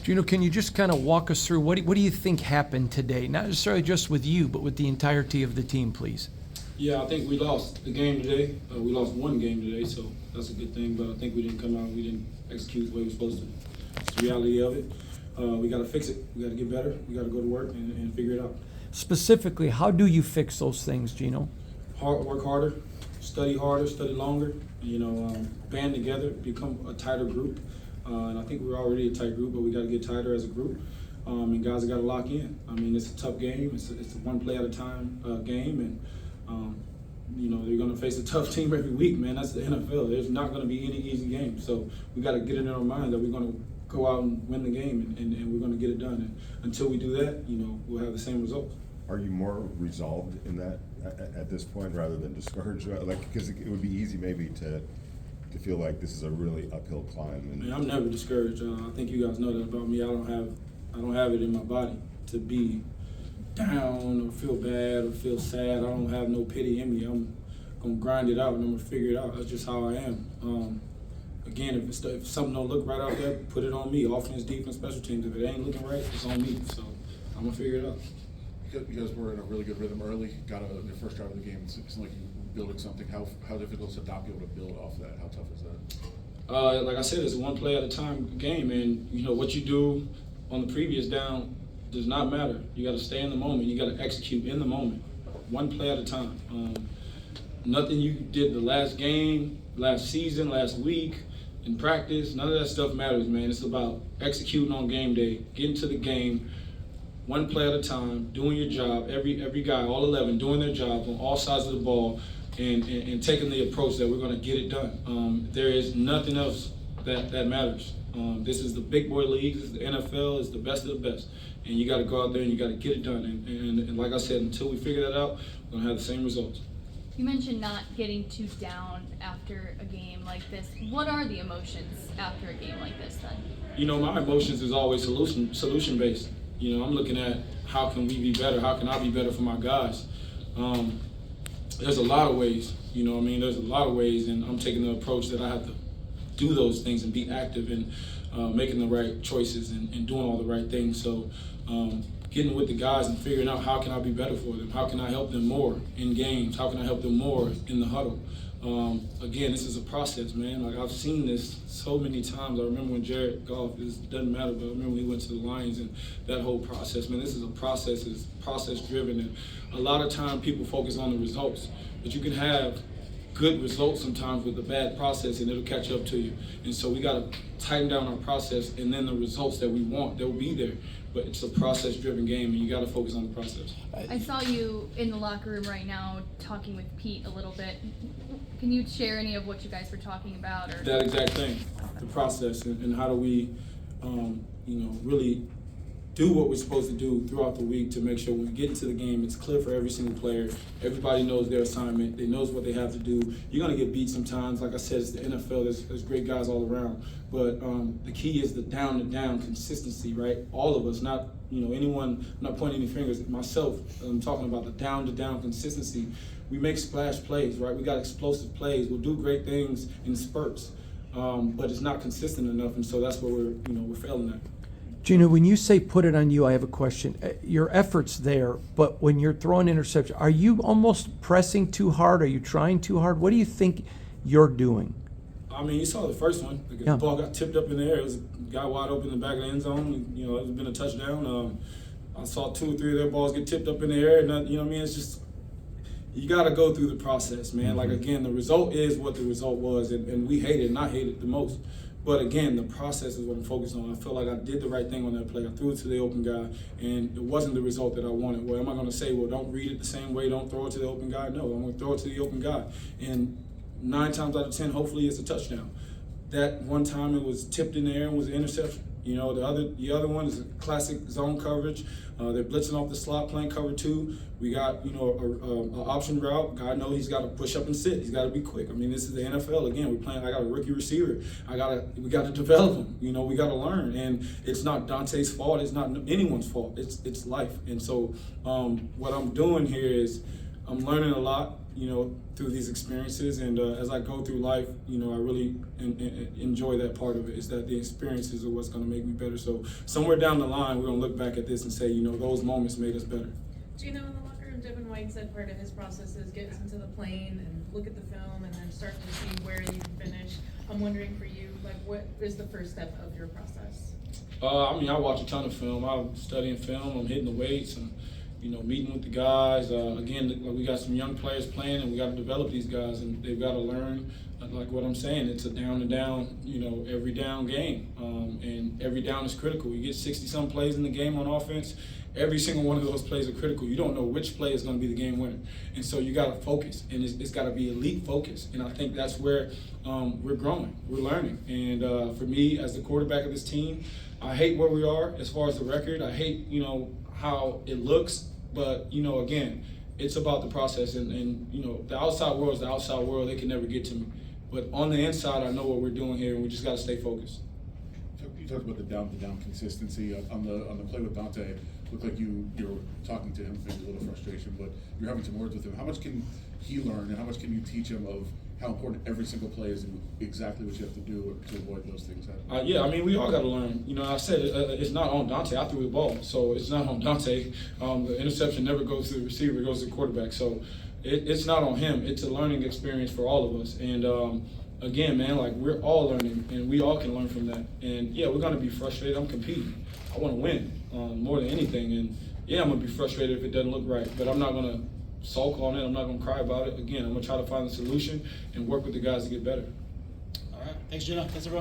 Geno, can you just kind of walk us through what do you think happened today? Not necessarily just with you, but with the entirety of the team, please. Yeah, I think we lost the game today. We lost one game today, so that's a good thing. But I think we didn't come out, we didn't execute the way we were supposed to. It's the reality of it. We got to fix it. We got to get better. We got to go to work and figure it out. Specifically, how do you fix those things, Geno? Work harder, study longer. Band together, become a tighter group. And I think we're already a tight group, but we got to get tighter as a group. And guys have got to lock in. I mean, it's a tough game. It's a one play at a time game, and they're going to face a tough team every week, man. That's the NFL. There's not going to be any easy game. So we got to get it in our mind that we're going to go out and win the game, and we're going to get it done. And until we do that, we'll have the same results. Are you more resolved in that at this point rather than discouraged? Because it would be easy maybe to feel like this is a really uphill climb. Man, I'm never discouraged. I think you guys know that about me. I don't have it in my body to be down or feel bad or feel sad. I don't have no pity in me. I'm gonna grind it out and I'm gonna figure it out. That's just how I am. Again, if something don't look right out there, put it on me. Offense, defense, special teams. If it ain't looking right, it's on me. So I'm gonna figure it out. You guys were in a really good rhythm early. Got in your first drive of the game. It seems like you were building something. How difficult is it not be able to build off that? How tough is that? Like I said, it's a one play at a time game, and what you do on the previous down does not matter. You got to stay in the moment. You got to execute in the moment, one play at a time. Nothing you did the last game, last season, last week, in practice, none of that stuff matters, man. It's about executing on game day, getting to the game, one play at a time, doing your job. Every guy, all 11, doing their job on all sides of the ball, and taking the approach that we're going to get it done. There is nothing else that matters. This is the big boy league. This is the NFL. It's the best of the best. And you got to go out there and you got to get it done. And like I said, until we figure that out, we're going to have the same results. You mentioned not getting too down after a game like this. What are the emotions after a game like this then? My emotions is always solution based. I'm looking at how can we be better? How can I be better for my guys? There's a lot of ways, there's a lot of ways, and I'm taking the approach that I have to do those things and be active and making the right choices and doing all the right things. So getting with the guys and figuring out how can I be better for them? How can I help them more in games? How can I help them more in the huddle? Again, this is a process, man. Like, I've seen this so many times. I remember when Jared Goff, this doesn't matter, but I remember when he went to the Lions and that whole process, man. This is a process. It's process driven, and a lot of time people focus on the results, but you can have good results sometimes with a bad process, and it'll catch up to you. And so we got to tighten down our process, and then the results that we want, they'll be there. But it's a process-driven game, and you got to focus on the process. I saw you in the locker room right now talking with Pete a little bit. Can you share any of what you guys were talking about? Or that exact thing, the process, and how do we, really do what we're supposed to do throughout the week to make sure when we get into the game, it's clear for every single player. Everybody knows their assignment. They knows what they have to do. You're going to get beat sometimes. Like I said, it's the NFL. There's great guys all around. But the key is the down-to-down consistency, right? All of us, not anyone. I'm not pointing any fingers at myself. I'm talking about the down-to-down consistency. We make splash plays, right? We got explosive plays. We'll do great things in spurts, but it's not consistent enough, and so that's where we're failing at. Geno, when you say put it on you, I have a question. Your effort's there, but when you're throwing interception, are you almost pressing too hard? Are you trying too hard? What do you think you're doing? I mean, you saw the first one. The ball got tipped up in the air. It was a guy wide open in the back of the end zone. It's been a touchdown. I saw 2 or 3 of their balls get tipped up in the air. And it's just, you got to go through the process, man. Mm-hmm. Like, again, the result is what the result was, and we hate it, and I hate it the most. But again, the process is what I'm focused on. I feel like I did the right thing on that play. I threw it to the open guy, and it wasn't the result that I wanted. Well, am I going to say, well, don't read it the same way, don't throw it to the open guy? No, I'm going to throw it to the open guy. And 9 times out of 10, hopefully it's a touchdown. That one time it was tipped in the air and was an interception. The other one is a classic zone coverage. They're blitzing off the slot, playing cover 2. We got, an option route. Guy knows he's got to push up and sit. He's got to be quick. I mean, this is the NFL. Again, I got a rookie receiver. We got to develop him. We got to learn. And it's not Dante's fault. It's not anyone's fault. It's life. And so what I'm doing here is I'm learning a lot. you know, through these experiences. And as I go through life, you know, I really enjoy that part of it, is that the experiences are what's going to make me better. So somewhere down the line, we're going to look back at this and say, you know, those moments made us better. Geno, in the locker room, Devin White said part of his process is get into the plane and look at the film and then start to see where you can finish. I'm wondering for you, like, what is the first step of your process? I mean, I watch a ton of film. I'm studying film. I'm hitting the weights. I'm, you know, meeting with the guys. Again, we got some young players playing, and we got to develop these guys, and they've got to learn. Like what I'm saying, it's a down and down, you know, every down game, and every down is critical. You get 60-some plays in the game on offense. Every single one of those plays are critical. You don't know which play is going to be the game winner, and so you got to focus, and it's got to be elite focus. And I think that's where we're growing, we're learning. And for me, as the quarterback of this team, I hate where we are as far as the record. I hate, you know, how it looks, but you know, again, it's about the process. And you know, the outside world is the outside world. They can never get to me, but on the inside, I know what we're doing here, and we just got to stay focused. You talked about the down consistency on the play with Dante. Looked like you're talking to him, maybe a little frustration, but you're having some words with him. How much can he learn, and how much can you teach him of how important every single play is and exactly what you have to do to avoid those things happening? Yeah, I mean, we all got to learn. You know, I said it's not on Dante. I threw the ball, so it's not on Dante. The interception never goes to the receiver; it goes to the quarterback. So it's not on him. It's a learning experience for all of us. And again, man, like, we're all learning, and we all can learn from that. And yeah, we're gonna be frustrated. I'm competing. I want to win more than anything. And yeah, I'm gonna be frustrated if it doesn't look right, but I'm not gonna sulk on it. I'm not gonna cry about it. Again, I'm gonna try to find a solution and work with the guys to get better. All right. Thanks, Geno. Thanks, everyone.